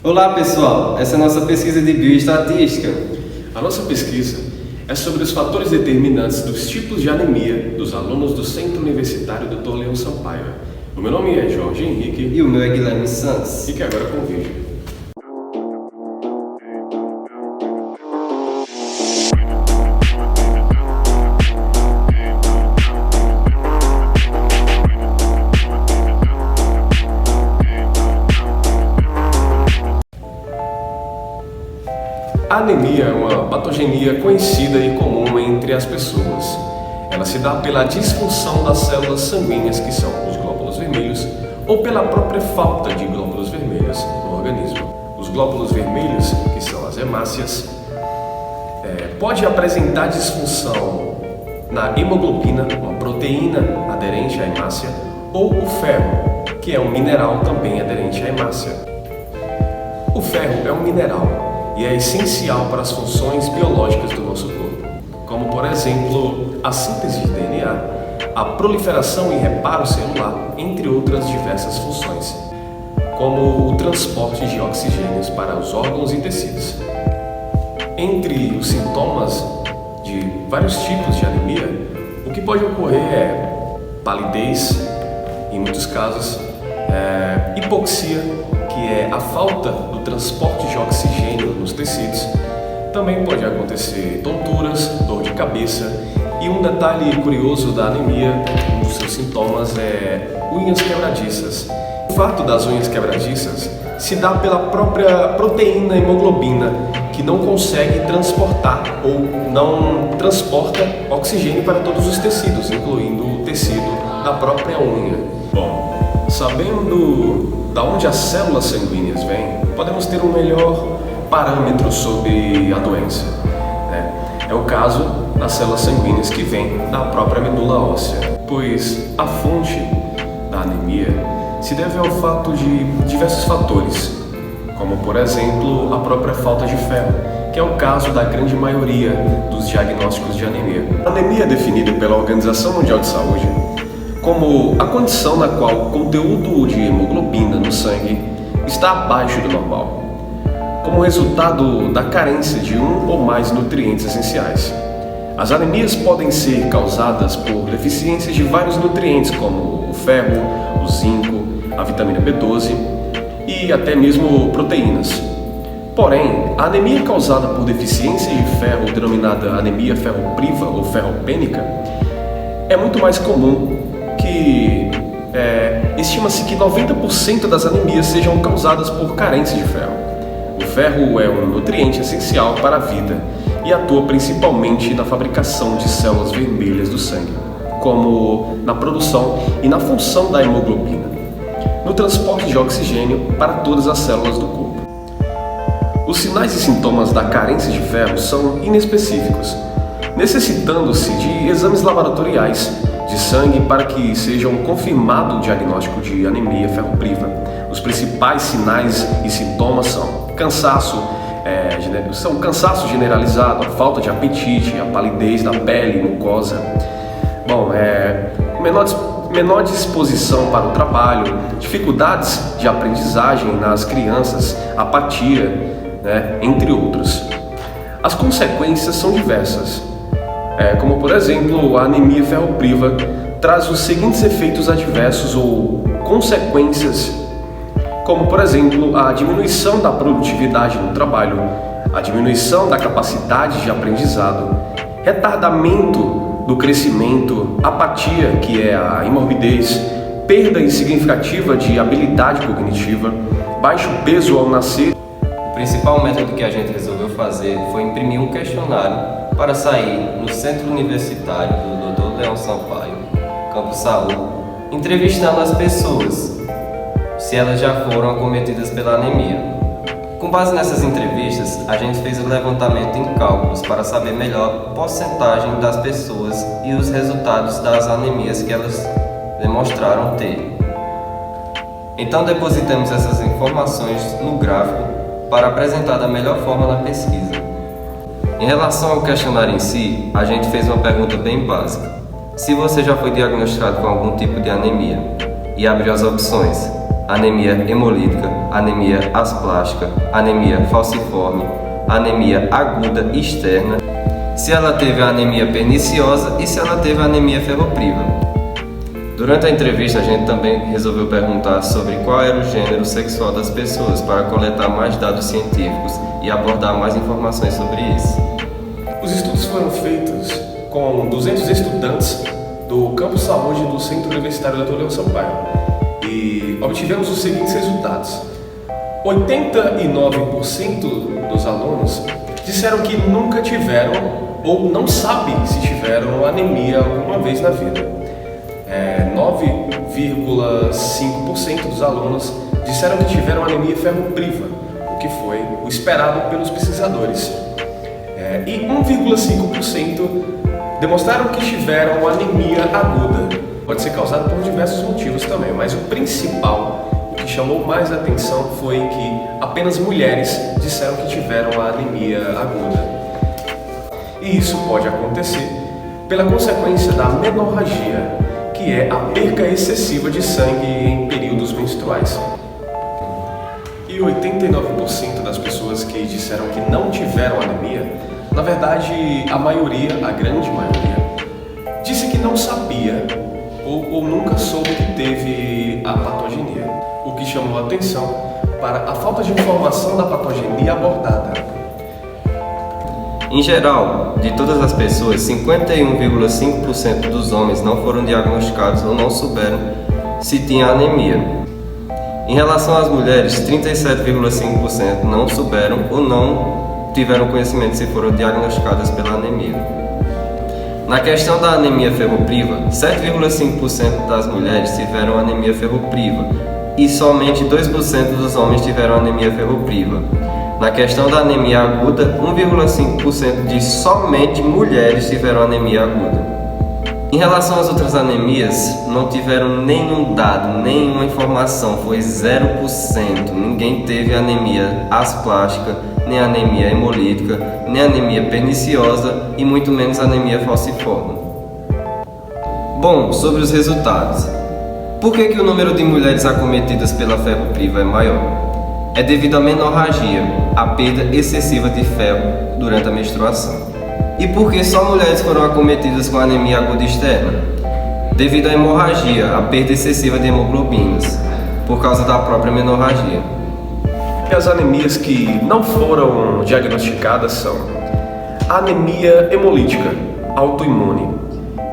Olá pessoal, essa é a nossa pesquisa de bioestatística. A nossa pesquisa é sobre os fatores determinantes dos tipos de anemia dos alunos do Centro Universitário Dr. Leão Sampaio. O meu nome é Jorge Henrique E o meu é Guilherme Santos. e que agora convide. A anemia é uma patogenia conhecida e comum entre as pessoas. Ela se dá pela disfunção das células sanguíneas, que são os glóbulos vermelhos, ou pela própria falta de glóbulos vermelhos no organismo. Os glóbulos vermelhos, que são as hemácias, pode apresentar disfunção na hemoglobina, uma proteína aderente à hemácia, ou o ferro, que é um mineral também aderente à hemácia. O ferro é um mineral e é essencial para as funções biológicas do nosso corpo, como por exemplo a síntese de DNA, a proliferação e reparo celular, entre outras diversas funções, como o transporte de oxigênios para os órgãos e tecidos. Entre os sintomas de vários tipos de anemia, o que pode ocorrer é palidez, em muitos casos, hipoxia, que é a falta do transporte de oxigênio nos tecidos. Também pode acontecer tonturas, dor de cabeça e um detalhe curioso da anemia, um dos seus sintomas é unhas quebradiças. O fato das unhas quebradiças se dá pela própria proteína hemoglobina, que não consegue transportar ou não transporta oxigênio para todos os tecidos, incluindo o tecido da própria unha. Bom, sabendo da onde as células sanguíneas vêm, podemos ter um melhor parâmetro sobre a doença. É o caso das células sanguíneas que vêm da própria medula óssea, pois a fonte da anemia se deve ao fato de diversos fatores, como por exemplo a própria falta de ferro, que é o caso da grande maioria dos diagnósticos de anemia. A anemia é definida pela Organização Mundial de Saúde como a condição na qual o conteúdo de hemoglobina no sangue está abaixo do normal, como resultado da carência de um ou mais nutrientes essenciais. As anemias podem ser causadas por deficiências de vários nutrientes, como o ferro, o zinco, a vitamina B12 e até mesmo proteínas. Porém, a anemia causada por deficiência de ferro, denominada anemia ferropriva ou ferropênica, é muito mais comum, que estima-se que 90% das anemias sejam causadas por carência de ferro. O ferro é um nutriente essencial para a vida e atua principalmente na fabricação de células vermelhas do sangue, como na produção e na função da hemoglobina, no transporte de oxigênio para todas as células do corpo. Os sinais e sintomas da carência de ferro são inespecíficos, necessitando-se de exames laboratoriais de sangue para que sejam confirmado o diagnóstico de anemia ferropriva. Os principais sinais e sintomas são cansaço generalizado, a falta de apetite, a palidez da pele e mucosa, menor disposição para o trabalho, dificuldades de aprendizagem nas crianças, apatia, entre outros. As consequências são diversas, como por exemplo a anemia ferropriva traz os seguintes efeitos adversos ou consequências, como por exemplo a diminuição da produtividade no trabalho, a diminuição da capacidade de aprendizado, retardamento do crescimento, apatia, que é a imorbidez, perda insignificativa de habilidade cognitiva, baixo peso ao nascer. O principal método que a gente resolveu fazer foi imprimir um questionário para sair no Centro Universitário do Dr. Leão Sampaio, Campo Saúde, entrevistando as pessoas, se elas já foram acometidas pela anemia. Com base nessas entrevistas, a gente fez o levantamento em cálculos para saber melhor a porcentagem das pessoas e os resultados das anemias que elas demonstraram ter. Então depositamos essas informações no gráfico para apresentar da melhor forma na pesquisa. Em relação ao questionário em si, a gente fez uma pergunta bem básica. Se você já foi diagnosticado com algum tipo de anemia, e abriu as opções anemia hemolítica, anemia asplástica, anemia falciforme, anemia aguda externa, se ela teve a anemia perniciosa e se ela teve a anemia ferropriva. Durante a entrevista, a gente também resolveu perguntar sobre qual era o gênero sexual das pessoas para coletar mais dados científicos e abordar mais informações sobre isso. Os estudos foram feitos com 200 estudantes do Campus Saúde do Centro Universitário Dr. Leão Sampaio e obtivemos os seguintes resultados. 89% dos alunos disseram que nunca tiveram ou não sabem se tiveram anemia alguma vez na vida. 9,5% dos alunos disseram que tiveram anemia ferropriva, o que foi o esperado pelos pesquisadores. E 1,5% demonstraram que tiveram anemia aguda. Pode ser causada por diversos motivos também, mas o principal, o que chamou mais a atenção, foi que apenas mulheres disseram que tiveram a anemia aguda. E isso pode acontecer pela consequência da menorragia, que é a perca excessiva de sangue em períodos menstruais. E 89% das pessoas que disseram que não tiveram anemia, na verdade, a grande maioria, disse que não sabia ou nunca soube que teve a patogenia, o que chamou a atenção para a falta de informação da patogenia abordada. Em geral, de todas as pessoas, 51,5% dos homens não foram diagnosticados ou não souberam se tinha anemia. Em relação às mulheres, 37,5% não souberam ou não tiveram conhecimento se foram diagnosticadas pela anemia. Na questão da anemia ferropriva, 7,5% das mulheres tiveram anemia ferropriva e somente 2% dos homens tiveram anemia ferropriva. Na questão da anemia aguda, 1,5% de somente mulheres tiveram anemia aguda. Em relação às outras anemias, não tiveram nenhum dado, nenhuma informação, foi 0%. Ninguém teve anemia asplástica, nem anemia hemolítica, nem anemia perniciosa e muito menos anemia falciforme. Bom, sobre os resultados. Por que o número de mulheres acometidas pela ferropriva é maior? É devido à menorragia, a perda excessiva de ferro durante a menstruação. E por que só mulheres foram acometidas com anemia aguda externa? Devido à hemorragia, a perda excessiva de hemoglobinas, por causa da própria menorragia. E as anemias que não foram diagnosticadas são a anemia hemolítica autoimune,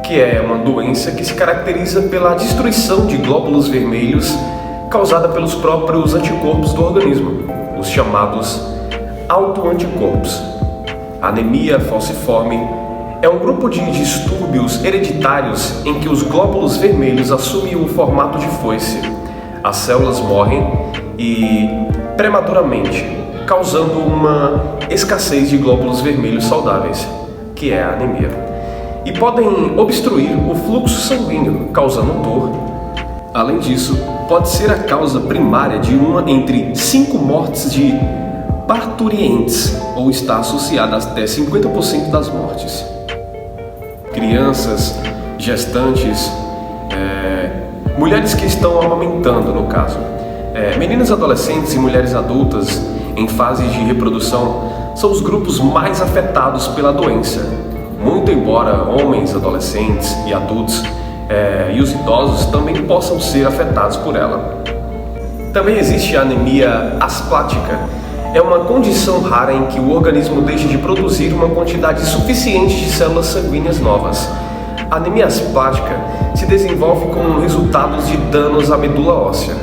que é uma doença que se caracteriza pela destruição de glóbulos vermelhos causada pelos próprios anticorpos do organismo, os chamados autoanticorpos. A anemia falciforme é um grupo de distúrbios hereditários em que os glóbulos vermelhos assumem o formato de foice. As células morrem e prematuramente, causando uma escassez de glóbulos vermelhos saudáveis, que é a anemia. E podem obstruir o fluxo sanguíneo, causando dor. Além disso, pode ser a causa primária de uma entre 5 mortes de parturientes, ou está associada a até 50% das mortes. Crianças, gestantes, mulheres que estão amamentando, no caso. Meninas adolescentes e mulheres adultas em fase de reprodução são os grupos mais afetados pela doença, muito embora homens, adolescentes e adultos e os idosos também possam ser afetados por ela. Também existe a anemia asplática. É uma condição rara em que o organismo deixa de produzir uma quantidade suficiente de células sanguíneas novas. A anemia asplática se desenvolve com resultados de danos à medula óssea.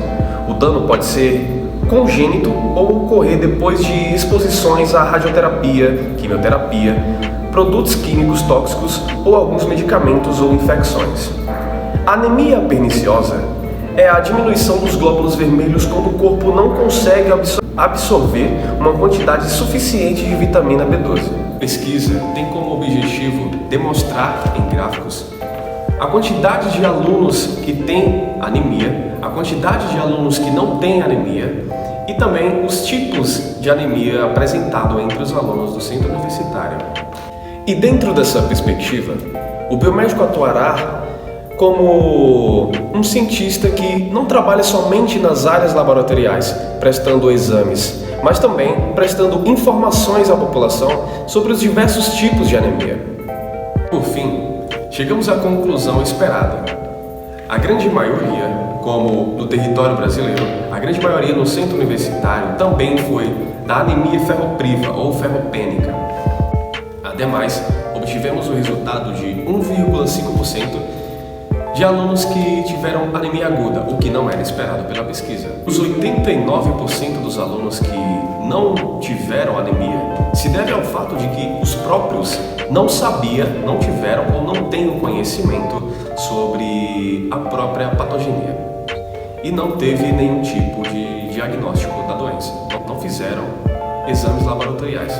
O dano pode ser congênito ou ocorrer depois de exposições à radioterapia, quimioterapia, produtos químicos tóxicos ou alguns medicamentos ou infecções. A anemia perniciosa é a diminuição dos glóbulos vermelhos quando o corpo não consegue absorver uma quantidade suficiente de vitamina B12. A pesquisa tem como objetivo demonstrar em gráficos a quantidade de alunos que têm anemia, a quantidade de alunos que não têm anemia e também os tipos de anemia apresentados entre os alunos do centro universitário. E dentro dessa perspectiva, o biomédico atuará como um cientista que não trabalha somente nas áreas laboratoriais, prestando exames, mas também prestando informações à população sobre os diversos tipos de anemia. Por fim, chegamos à conclusão esperada. A grande maioria, como no território brasileiro, a grande maioria no centro universitário também foi da anemia ferropriva ou ferropênica. Ademais, obtivemos o resultado de 1,5% de alunos que tiveram anemia aguda, o que não era esperado pela pesquisa. Os 89% dos alunos que não tiveram anemia se deve ao fato de que os próprios não tiveram ou não têm o conhecimento sobre a própria patogenia e não teve nenhum tipo de diagnóstico da doença. Não fizeram exames laboratoriais.